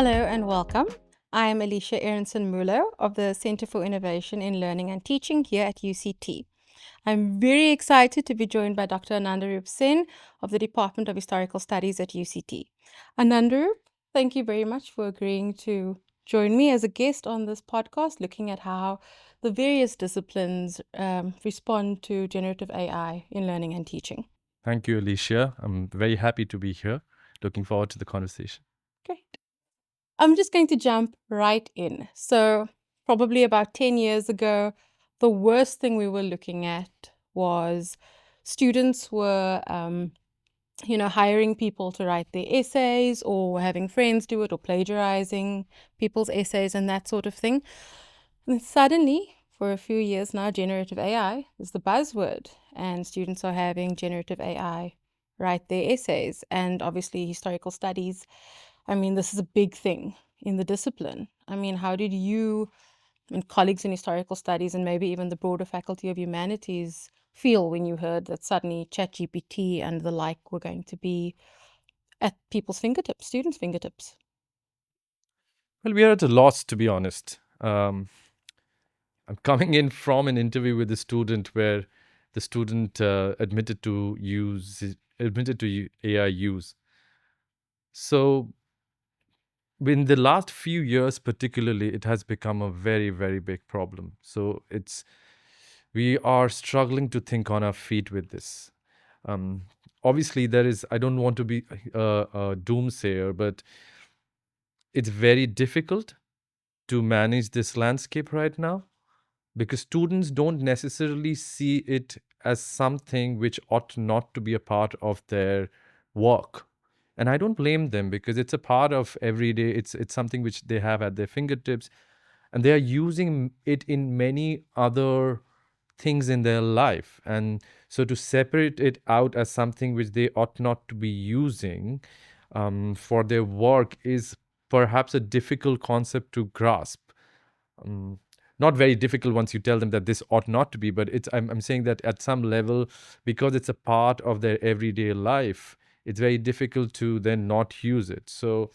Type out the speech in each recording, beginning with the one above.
Hello and welcome. I am Alicia Ernstzen-Moolow of the Center for Innovation in Learning and Teaching here at UCT. I'm very excited to be joined by Dr. Anandaroop Sen of the Department of Historical Studies at UCT. Anandaroop, thank you very much for agreeing to join me as a guest on this podcast, looking at how the various disciplines respond to generative AI in learning and teaching. Thank you, Alicia. I'm very happy to be here. Looking forward to the conversation. Great. I'm just going to jump right in. So, probably about 10 years ago, the worst thing we were looking at was students were, hiring people to write their essays or having friends do it or plagiarizing people's essays and that sort of thing. And suddenly, for a few years now, generative AI is the buzzword, and students are having generative AI write their essays. And obviously, historical studies, this is a big thing in the discipline. How did you and colleagues in historical studies and maybe even the broader faculty of humanities feel when you heard that suddenly ChatGPT and the like were going to be at people's fingertips, students' fingertips? Well, we are at a loss, to be honest. I'm coming in from an interview with a student where the student admitted to AI use. So, in the last few years, particularly, it has become a very, very big problem. So we are struggling to think on our feet with this. Um, Obviously, I don't want to be a doomsayer, but it's very difficult to manage this landscape right now because students don't necessarily see it as something which ought not to be a part of their work. And I don't blame them because it's a part of everyday, it's something which they have at their fingertips, and they are using it in many other things in their life. And so to separate it out as something which they ought not to be using for their work is perhaps a difficult concept to grasp. Um, Not very difficult once you tell them that this ought not to be, but I'm saying that at some level, because it's a part of their everyday life, it's very difficult to then not use it. So,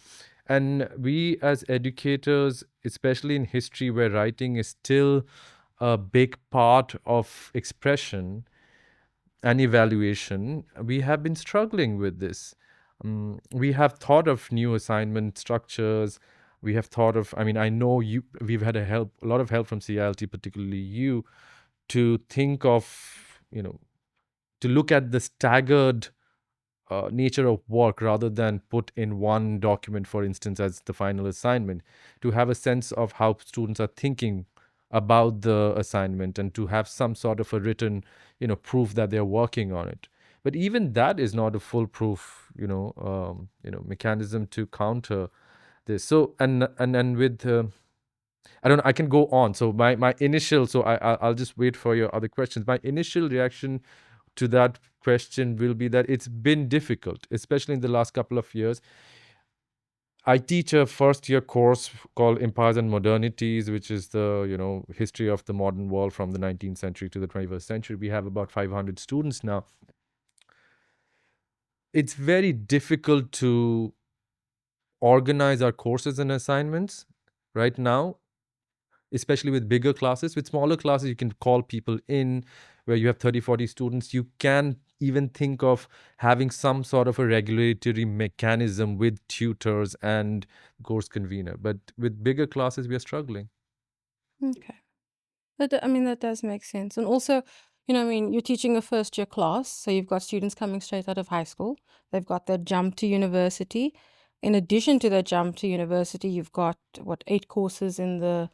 and we as educators, especially in history where writing is still a big part of expression and evaluation, we have been struggling with this. We have thought of new assignment structures. We have thought of, I know we've had a lot of help from CILT, particularly you, to think of, to look at the staggered nature of work rather than put in one document, for instance, as the final assignment, to have a sense of how students are thinking about the assignment and to have some sort of a written, proof that they're working on it. But even that is not a foolproof, mechanism to counter this. So and with I don't know, I can go on. So my initial, so I'll just wait for your other questions. My initial reaction to that question will be that it's been difficult, especially in the last couple of years. I teach a first year course called Empires and Modernities, which is the history of the modern world from the 19th century to the 21st century. We have about 500 students now. It's very difficult to organize our courses and assignments right now, especially with bigger classes. With smaller classes, you can call people in where you have 30, 40 students. You can even think of having some sort of a regulatory mechanism with tutors and course convener. But with bigger classes, we are struggling. Okay. That does make sense. And also, you're teaching a first year class, so you've got students coming straight out of high school. They've got their jump to university. In addition to their jump to university, you've got, 8 courses in the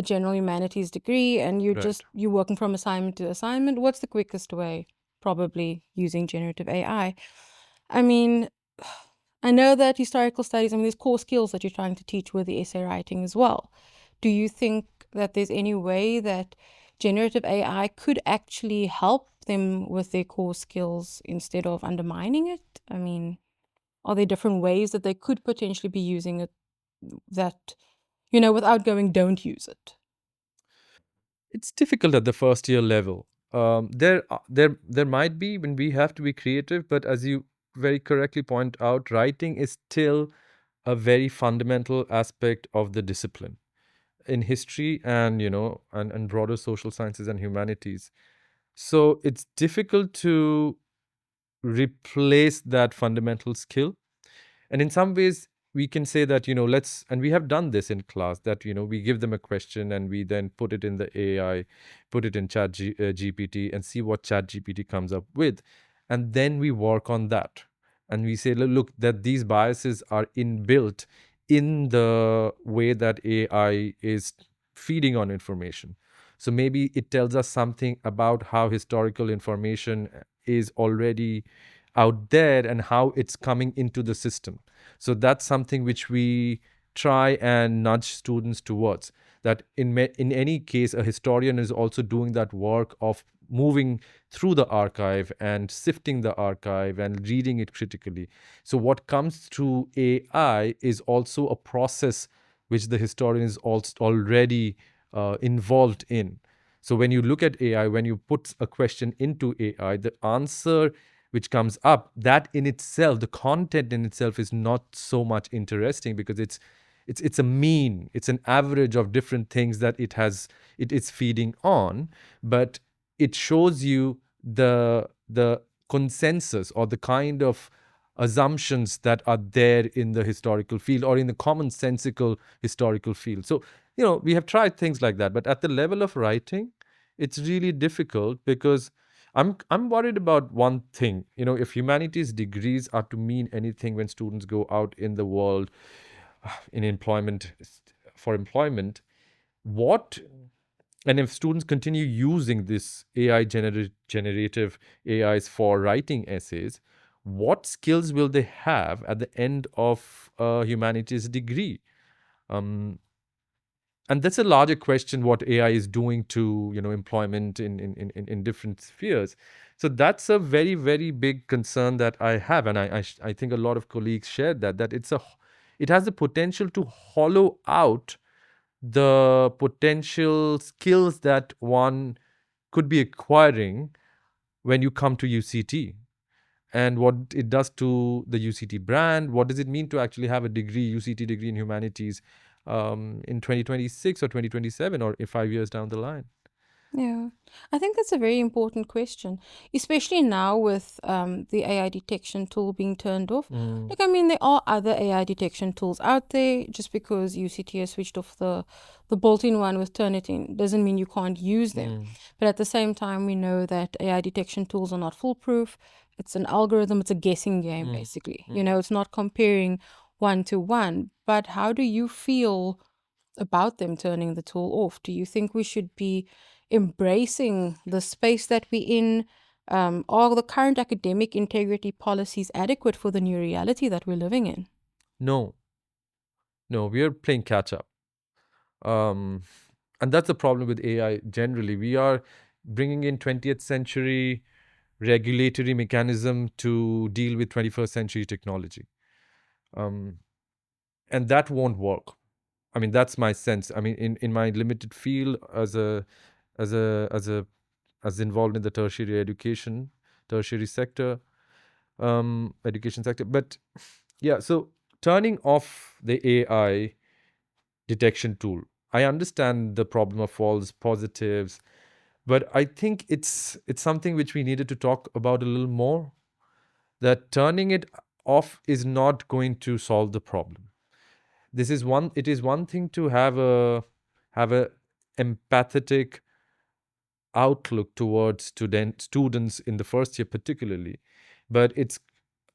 general humanities degree, and Right. you're working from assignment to assignment. What's the quickest way? Probably using generative AI. I mean, I know that historical studies, there's core skills that you're trying to teach with the essay writing as well. Do you think that there's any way that generative AI could actually help them with their core skills instead of undermining it? Are there different ways that they could potentially be using it that, without going, don't use it? It's difficult at the first year level. There might be when we have to be creative, but as you very correctly point out, writing is still a very fundamental aspect of the discipline in history and and broader social sciences and humanities. So it's difficult to replace that fundamental skill. And in some ways, we can say that, and we have done this in class, that, we give them a question and we then put it in the AI, put it in GPT and see what chat GPT comes up with. And then we work on that. And we say, look, that these biases are inbuilt in the way that AI is feeding on information. So maybe it tells us something about how historical information is already out there and how it's coming into the system. So that's something which we try and nudge students towards. That in any case, a historian is also doing that work of moving through the archive and sifting the archive and reading it critically. So what comes through AI is also a process which the historian is also already involved in. So when you look at AI, when you put a question into AI, the answer which comes up, that in itself, the content in itself is not so much interesting, because it's a mean, it's an average of different things that it is feeding on, but it shows you the consensus or the kind of assumptions that are there in the historical field or in the commonsensical historical field. So we have tried things like that, but at the level of writing, it's really difficult, because I'm worried about one thing. If humanities degrees are to mean anything when students go out in the world, in employment, for employment, what and if students continue using this AI generative AIs for writing essays, what skills will they have at the end of a humanities degree? And that's a larger question, what AI is doing to employment in different spheres. So that's a very, very big concern that I have, and I think a lot of colleagues share that it has the potential to hollow out the potential skills that one could be acquiring when you come to UCT, and what it does to the UCT brand. What does it mean to actually have a degree, UCT degree in humanities, in 2026 or 2027 or in 5 years down the line? Yeah, I think that's a very important question, especially now with the AI detection tool being turned off. Mm, Like, I mean, there are other AI detection tools out there. Just because UCT has switched off the built-in one with Turnitin doesn't mean you can't use them. mm, But at the same time, we know that AI detection tools are not foolproof. It's an algorithm. It's a guessing game, mm, basically. mm. It's not comparing one to one. But how do you feel about them turning the tool off? Do you think we should be embracing the space that we're in? Are the current academic integrity policies adequate for the new reality that we're living in? No, no, we are playing catch up. Um, and that's the problem with AI generally. We are bringing in 20th century regulatory mechanism to deal with 21st century technology. Um, and that won't work. I mean, that's my sense. I mean, in my limited field as a as a as a as involved in the tertiary sector, education sector. But yeah, so turning off the AI detection tool, I understand the problem of false positives, but I think it's something which we needed to talk about a little more. That turning it off is not going to solve the problem. It is one thing to have a empathetic outlook towards students in the first year particularly, but it's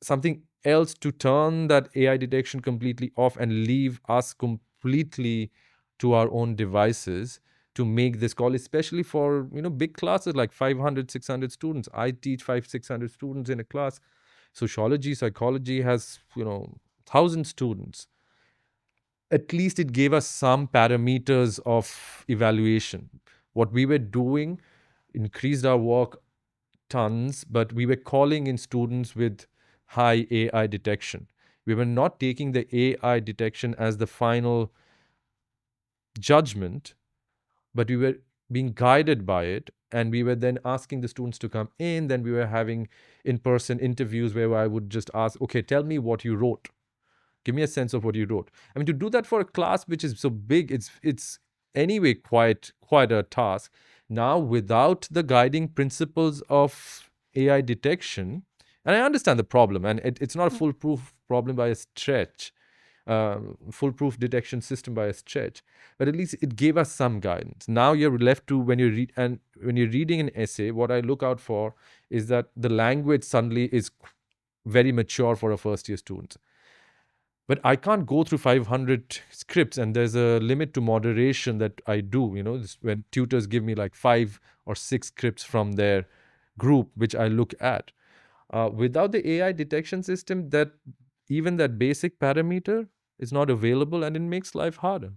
something else to turn that AI detection completely off and leave us completely to our own devices to make this call, especially for big classes like 500, 600 students. I teach 500, 600 students in a class. Sociology, psychology has 1,000 students. At least it gave us some parameters of evaluation. What we were doing increased our work tons, but we were calling in students with high AI detection. We were not taking the AI detection as the final judgment, but we were being guided by it. And we were then asking the students to come in. Then we were having in person interviews where I would just ask, okay, tell me what you wrote. Give me a sense of what you wrote. I mean, to do that for a class which is so big, it's anyway quite a task. Now, without the guiding principles of AI detection, and I understand the problem, and it's not a foolproof problem by a stretch, foolproof detection system by a stretch, but at least it gave us some guidance. Now you're left to, when you read, and when you're reading an essay, what I look out for is that the language suddenly is very mature for a first year student. But I can't go through 500 scripts, and there's a limit to moderation that I do. When tutors give me like 5 or 6 scripts from their group, which I look at. Without the AI detection system, that even that basic parameter is not available, and it makes life harder.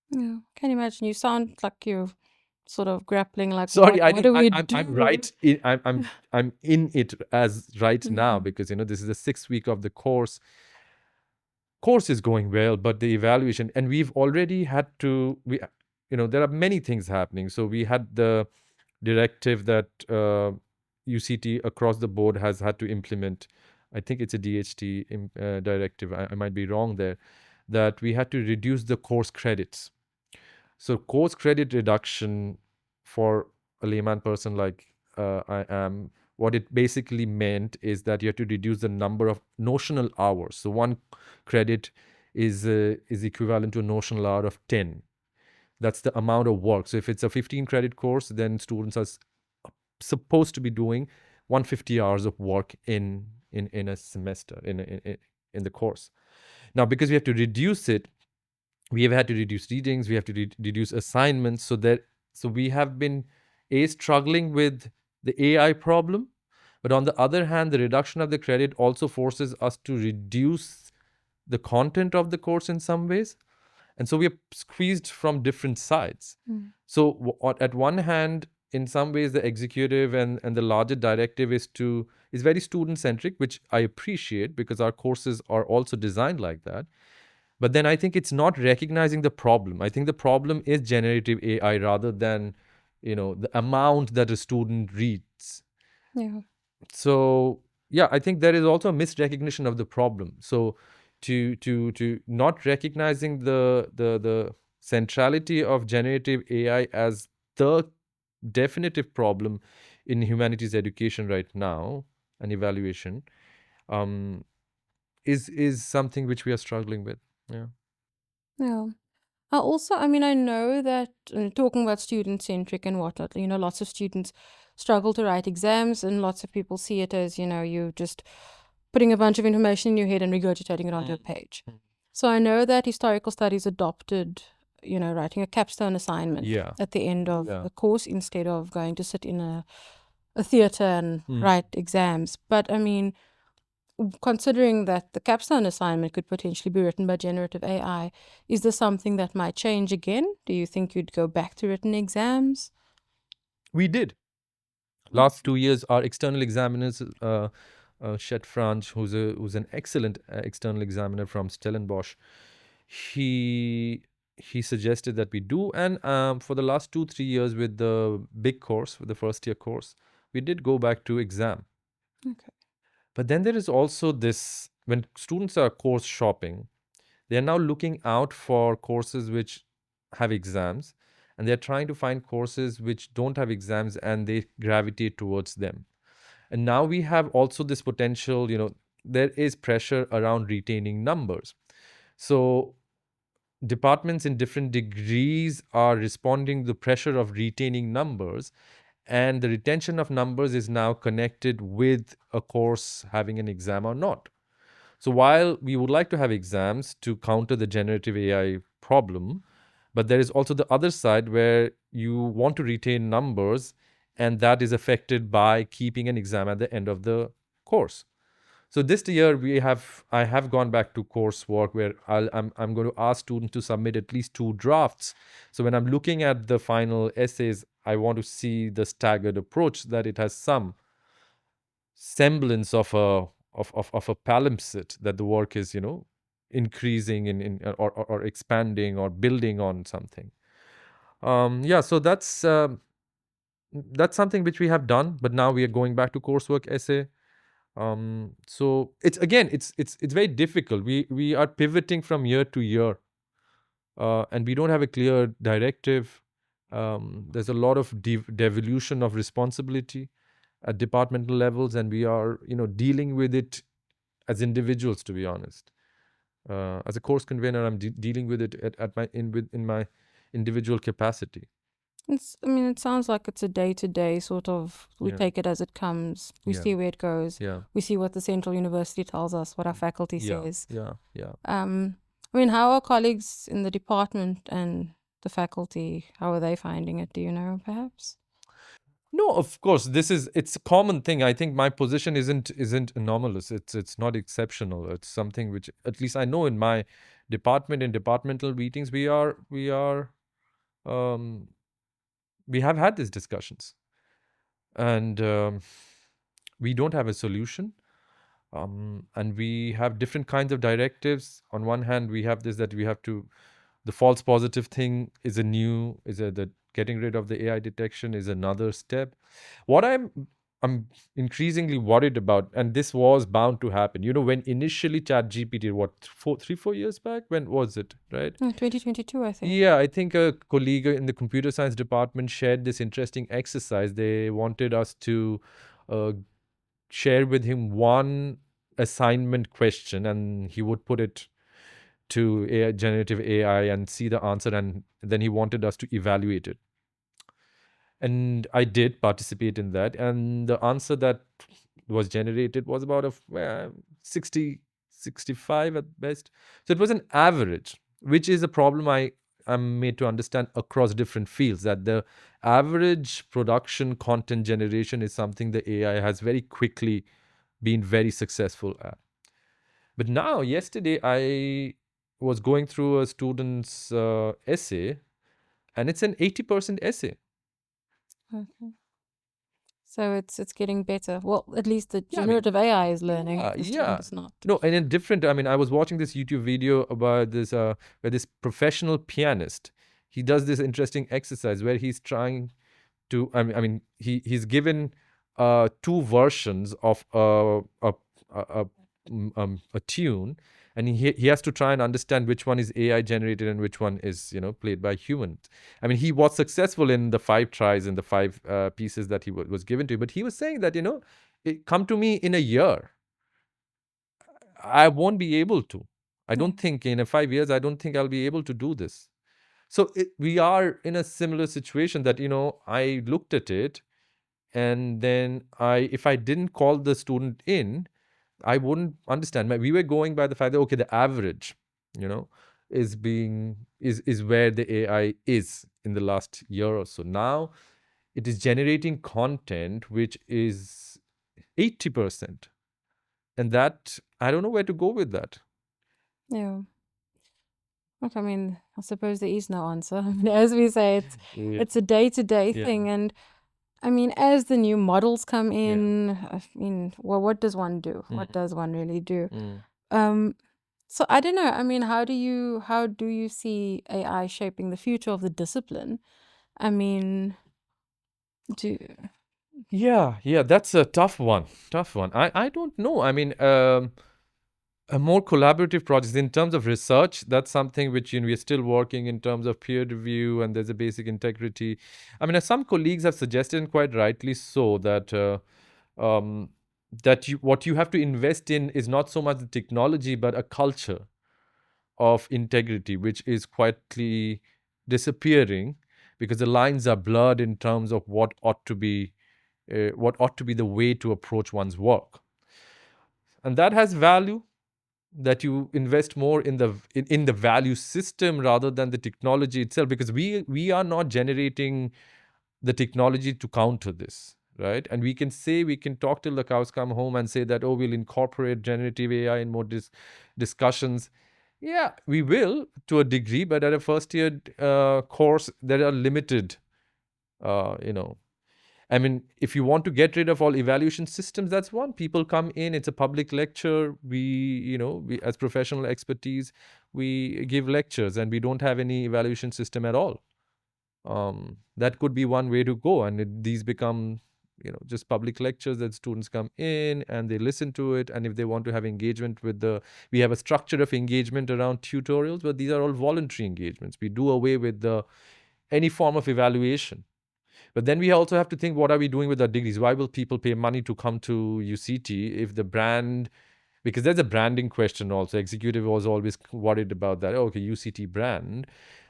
Yeah, can you imagine? You sound like you're sort of grappling, like, Sorry, what do we do? I'm right. I'm in it as right now, because this is the 6th week of the course. Course is going well, but the evaluation, and we've already had to, there are many things happening. So we had the directive that UCT across the board has had to implement. I think it's a DHT directive. I might be wrong there. That we had to reduce the course credits. So course credit reduction for a layman person like I am, what it basically meant is that you have to reduce the number of notional hours. So 1 credit is equivalent to a notional hour of 10. That's the amount of work. So if it's a 15 credit course, then students are supposed to be doing 150 hours of work in a semester, in the course. Now, because we have to reduce it, we have had to reduce readings, we have to reduce assignments, so we have been struggling with the AI problem. But on the other hand, the reduction of the credit also forces us to reduce the content of the course in some ways. And so we are squeezed from different sides. So at one hand, in some ways, the executive and the larger directive is very student-centric, which I appreciate, because our courses are also designed like that. But then I think it's not recognizing the problem. I think the problem is generative AI rather than, the amount that a student reads. Yeah. So, yeah, I think there is also a misrecognition of the problem. So to not recognizing the centrality of generative AI as the definitive problem in humanities education right now and evaluation is something which we are struggling with. Yeah. Yeah. I mean, I know that talking about student-centric and whatnot, lots of students struggle to write exams, and lots of people see it as, you just putting a bunch of information in your head and regurgitating it onto a page. So I know that historical studies adopted, writing a capstone assignment at the end of a course instead of going to sit in a theater and write exams. But I mean, considering that the capstone assignment could potentially be written by generative AI, is this something that might change again? Do you think you'd go back to written exams? We did. Last 2 years, our external examiners, Chet Franch, who's an excellent external examiner from Stellenbosch, he suggested that we do. And for the last 2-3 years with the big course, with the first year course, we did go back to exam. Okay. But then there is also this, when students are course shopping, they are now looking out for courses which have exams, and they're trying to find courses which don't have exams, and they gravitate towards them. And now we have also this potential, there is pressure around retaining numbers. So departments in different degrees are responding to the pressure of retaining numbers, and the retention of numbers is now connected with a course having an exam or not. So while we would like to have exams to counter the generative AI problem, but there is also the other side where you want to retain numbers, and that is affected by keeping an exam at the end of the course. So this year I have gone back to coursework, where I'm going to ask students to submit at least 2 drafts. So when I'm looking at the final essays, I want to see the staggered approach, that it has some semblance of a palimpsest, that the work is increasing or expanding or building on something. So that's something which we have done, but now we are going back to coursework essay. So it's again, it's very difficult. We are pivoting from year to year, and we don't have a clear directive. There's a lot of devolution of responsibility at departmental levels, and we are, dealing with it as individuals. To be honest, as a course convener, I'm dealing with it in my individual capacity. I mean, it sounds like it's a day-to-day sort of, we Yeah, take it as it comes, we yeah, see where it goes, yeah, we see what the central university tells us, what our faculty yeah, says. yeah, yeah. I mean, how are colleagues in the department and the faculty, how are they finding it? Do you know, perhaps? No, of course, it's a common thing. I think my position isn't anomalous. It's not exceptional. It's something which, at least I know, in my department, in departmental meetings, um we have had these discussions, and we don't have a solution. And we have different kinds of directives. On one hand, we have this, that we have to, the false positive thing the getting rid of the AI detection is another step. What I'm increasingly worried about, and this was bound to happen, when initially Chat GPT, what, 4 years back, when was it, right? 2022, I think. Yeah, I think a colleague in the computer science department shared this interesting exercise. They wanted us to uh, share with him one assignment question, and he would put it to generative AI and see the answer, and then he wanted us to evaluate it. And I did participate in that, and the answer that was generated was about 60, 65 at best. So it was an average, which is a problem I'm made to understand across different fields, that the average production content generation is something the AI has very quickly been very successful at. But now, yesterday, I was going through a student's essay, and it's an 80% essay. Okay. So it's getting better. Well, at least the Yeah, I mean, generative AI is learning. yeah, The student yeah. is not. No, and in different, I mean, I was watching this YouTube video about this, where this professional pianist, he does this interesting exercise where he's trying to, he's given two versions of a tune, and he has to try and understand which one is AI generated and which one is, played by humans. I mean, he was successful in the 5 tries and the 5 pieces that he was given to, but he was saying that, come to me in a year, I won't be able to. I Yeah. don't think in 5 years, I don't think I'll be able to do this. So we are in a similar situation that, I looked at it, and then if I didn't call the student in, I wouldn't understand. We were going by the fact that, okay, the average, you know, is where the AI is in the last year or so. Now it is generating content which is 80%. And that, I don't know where to go with that. Yeah. Look, I mean, I suppose there is no answer. I mean, as we say, Yeah. it's a day-to-day Yeah. thing. And I mean, as the new models come Yeah. in, I mean, well, what does one do? What does one really do? Mm. So I don't know. I mean, how do you see AI shaping the future of the discipline? I mean, do Yeah, that's a tough one. Tough one. I don't know. I mean, a more collaborative projects in terms of research, that's something which, we're still working in terms of peer review, and there's a basic integrity. I mean, some colleagues have suggested, and quite rightly so, that um, what you have to invest in is not so much the technology, but a culture of integrity, which is quietly disappearing, because the lines are blurred in terms of what ought to be the way to approach one's work. And that has value, that you invest more in the value system rather than the technology itself, because we are not generating the technology to counter this, right? And we can talk till the cows come home and say that, oh, we'll incorporate generative AI in more discussions. Yeah, we will, to a degree, but at a first year course, there are limited, you know I mean, if you want to get rid of all evaluation systems, that's one. People come in, it's a public lecture. We as professional expertise, we give lectures, and we don't have any evaluation system at all. That could be one way to go, and these become just public lectures that students come in and they listen to it. And if they want to have engagement we have a structure of engagement around tutorials, but these are all voluntary engagements. We do away with any form of evaluation. But then we also have to think, what are we doing with our degrees? Why will people pay money to come to UCT if the brand, because there's a branding question also. Executive was always worried about that. Oh, okay, UCT brand.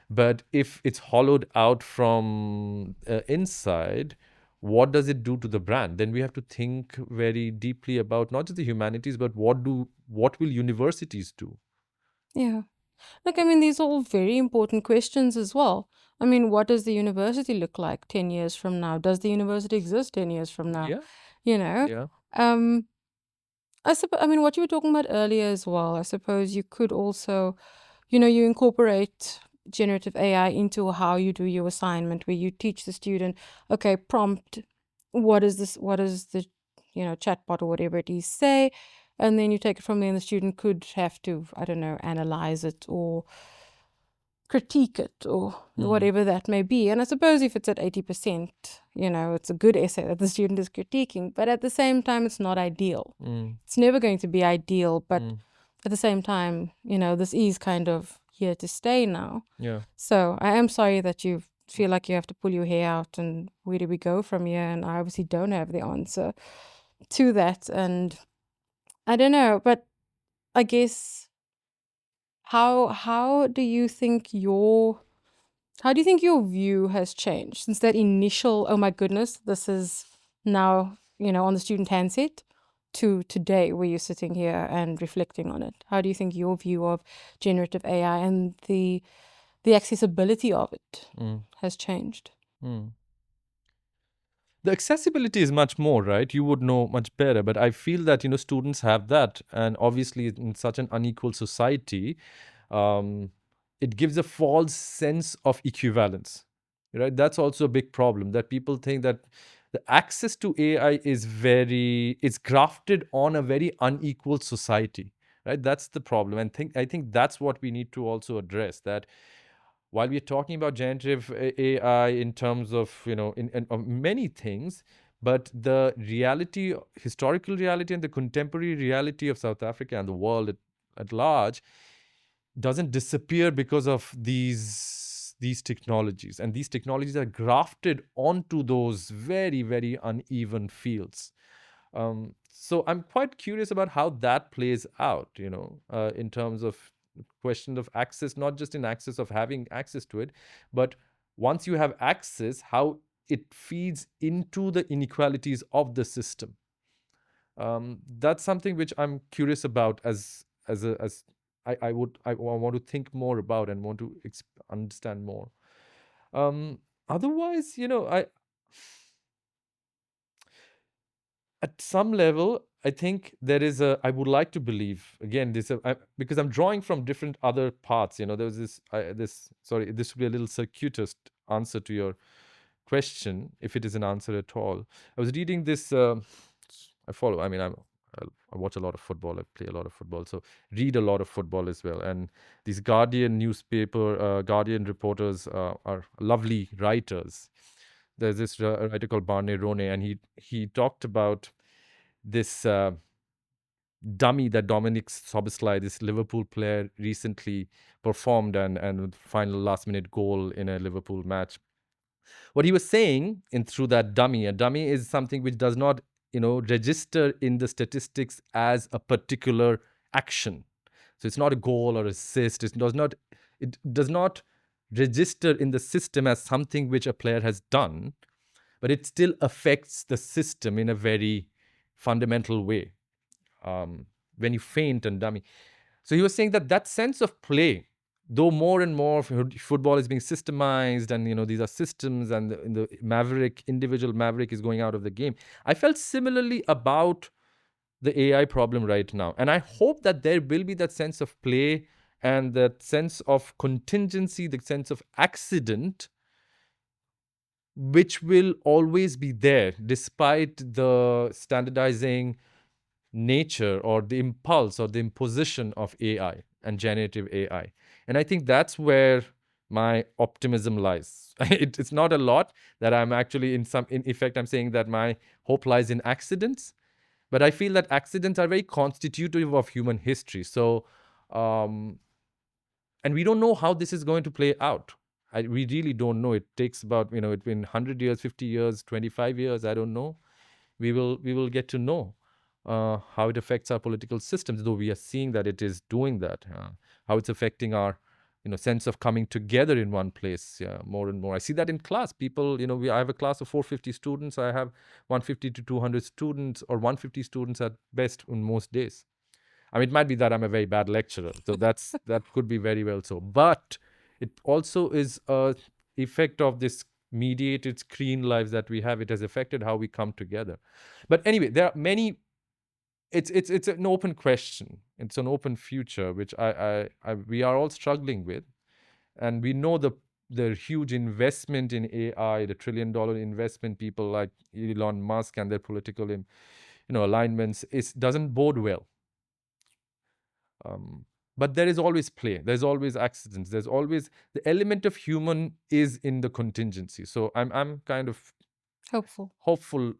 But if it's hollowed out from inside, what does it do to the brand? Then we have to think very deeply about not just the humanities, but what will universities do? Yeah. Look, I mean, these are all very important questions as well. I mean, what does the university look like 10 years from now? Does the university exist 10 years from now? Yeah, You know? yeah. Um, I mean, what you were talking about earlier as well, I suppose you could also, you incorporate generative AI into how you do your assignment, where you teach the student, okay, prompt, what is the, chatbot or whatever it is say, and then you take it from there, and the student could have to, I don't know, analyze it or critique it or whatever that may be. And I suppose if it's at 80%, it's a good essay that the student is critiquing, but at the same time, it's not ideal. It's never going to be ideal, but at the same time, this is kind of here to stay now. Yeah. So I am sorry that you feel like you have to pull your hair out and where do we go from here? And I obviously don't have the answer to that. And I don't know, but I guess how do you think your view has changed since that initial, oh my goodness, this is now, on the student handset, to today where you're sitting here and reflecting on it? How do you think your view of generative AI and the accessibility of it has changed? The accessibility is much more, right? You would know much better, but I feel that students have that, and obviously in such an unequal society, it gives a false sense of equivalence, right? That's also a big problem, that people think that the access to AI it's grafted on a very unequal society, right? That's the problem. And I think that's what we need to also address, that while we're talking about generative AI in terms of, of many things, but the reality, historical reality and the contemporary reality of South Africa and the world at large doesn't disappear because of these technologies. And these technologies are grafted onto those very, very uneven fields. So I'm quite curious about how that plays out, in terms of question of access, not just in access of having access to it, but once you have access, how it feeds into the inequalities of the system. That's something which I'm curious about I want to think more about and want to understand more. Otherwise, at some level, I think I would like to believe, again, because I'm drawing from different other parts, there was sorry, this will be a little circuitous answer to your question, if it is an answer at all. I was reading this, I watch a lot of football, I play a lot of football, so read a lot of football as well. And these Guardian reporters are lovely writers. There's this writer called Barney Ronay, and he talked about this dummy that Dominic Szoboszlai, this Liverpool player, recently performed and final last-minute goal in a Liverpool match. What he was saying through that dummy, a dummy is something which does not, register in the statistics as a particular action. So it's not a goal or assist. It does not register in the system as something which a player has done, but it still affects the system in a very fundamental way. When you faint and dummy. So he was saying that sense of play, though more and more football is being systemized, and these are systems, and the individual maverick is going out of the game. I felt similarly about the AI problem right now. And I hope that there will be that sense of play and that sense of contingency, the sense of accident, which will always be there despite the standardizing nature or the impulse or the imposition of AI and generative AI. And I think that's where my optimism lies. It's not a lot that I'm actually in effect, I'm saying that my hope lies in accidents, but I feel that accidents are very constitutive of human history. So, and we don't know how this is going to play out. We really don't know. It takes about, it's been 100 years, 50 years, 25 years, I don't know. We will get to know how it affects our political systems, though we are seeing that it is doing that, how it's affecting our sense of coming together in one place, more and more. I see that in class. People, I have a class of 450 students. I have 150 to 200 students, or 150 students at best on most days. I mean, it might be that I'm a very bad lecturer, so that could be very well so. But it also is a effect of this mediated screen lives that we have. It has affected how we come together. But anyway, there are many. It's an open question. It's an open future, which we are all struggling with, and we know the huge investment in AI, the $1 trillion investment, people like Elon Musk and their political alignments doesn't bode well. But there is always play. There's always accidents. There's always the element of human is in the contingency. So I'm kind of hopeful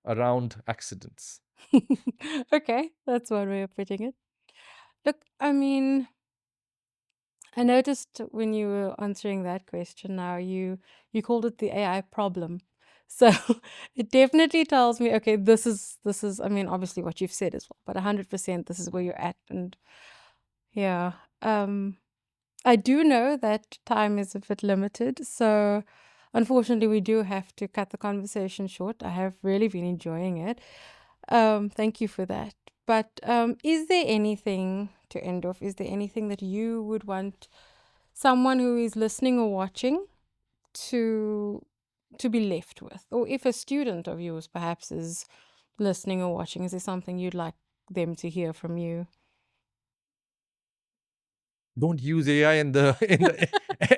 around accidents. Okay, that's one way of putting it. Look, I mean, I noticed when you were answering that question now, you called it the AI problem. So it definitely tells me, okay, this is I mean, obviously what you've said as well, but 100% this is where you're at. And yeah, I do know that time is a bit limited, so unfortunately we do have to cut the conversation short. I have really been enjoying it. Thank you for that. But is there anything to end off? Is there anything that you would want someone who is listening or watching to be left with? Or if a student of yours perhaps is listening or watching, is there something you'd like them to hear from you? Don't use AI in the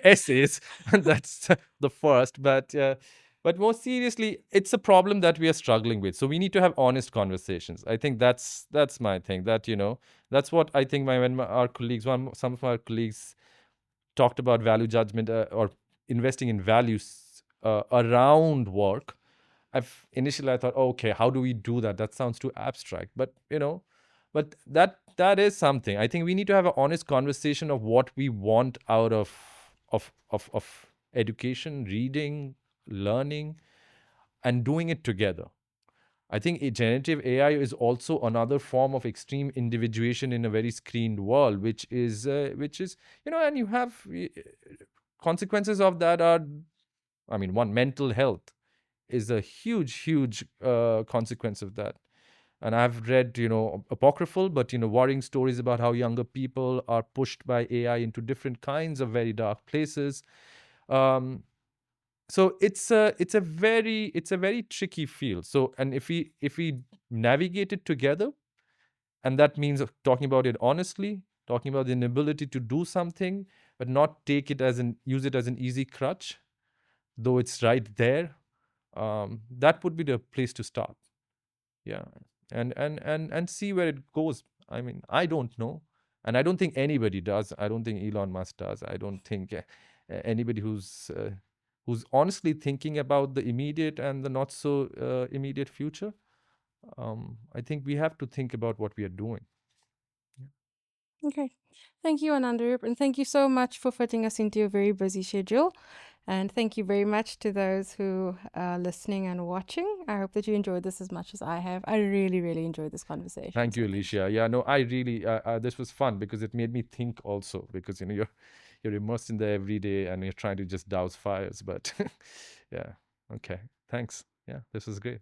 essays. That's the first. But more seriously, it's a problem that we are struggling with. So we need to have honest conversations. I think that's my thing. That that's what I think. Our colleagues, some of our colleagues talked about value judgment, or investing in values around work. Initially I thought, okay, how do we do that? That sounds too abstract. But but that is something. I think we need to have an honest conversation of what we want out of education, reading, learning, and doing it together. I think generative AI is also another form of extreme individuation in a very screened world, which is and you have consequences of that are, I mean, one, mental health is a huge consequence of that. And I've read, apocryphal, but, worrying stories about how younger people are pushed by AI into different kinds of very dark places. So it's a very tricky field. So, and if we navigate it together, and that means talking about it honestly, talking about the inability to do something, but not use it as an easy crutch, though it's right there, that would be the place to start. Yeah. And see where it goes. I mean, I don't know, and I don't think anybody does. I don't think Elon Musk does. I don't think anybody who's honestly thinking about the immediate and the not so immediate future. I think we have to think about what we are doing. Okay. Thank you, Anandaroop, and thank you so much for fitting us into your very busy schedule. And thank you very much to those who are listening and watching. I hope that you enjoyed this as much as I have. I really, really enjoyed this conversation. Thank you, Alicia. Yeah, no, I really, this was fun because it made me think also, because, you're immersed in the everyday and you're trying to just douse fires. But yeah, okay. Thanks. Yeah, this was great.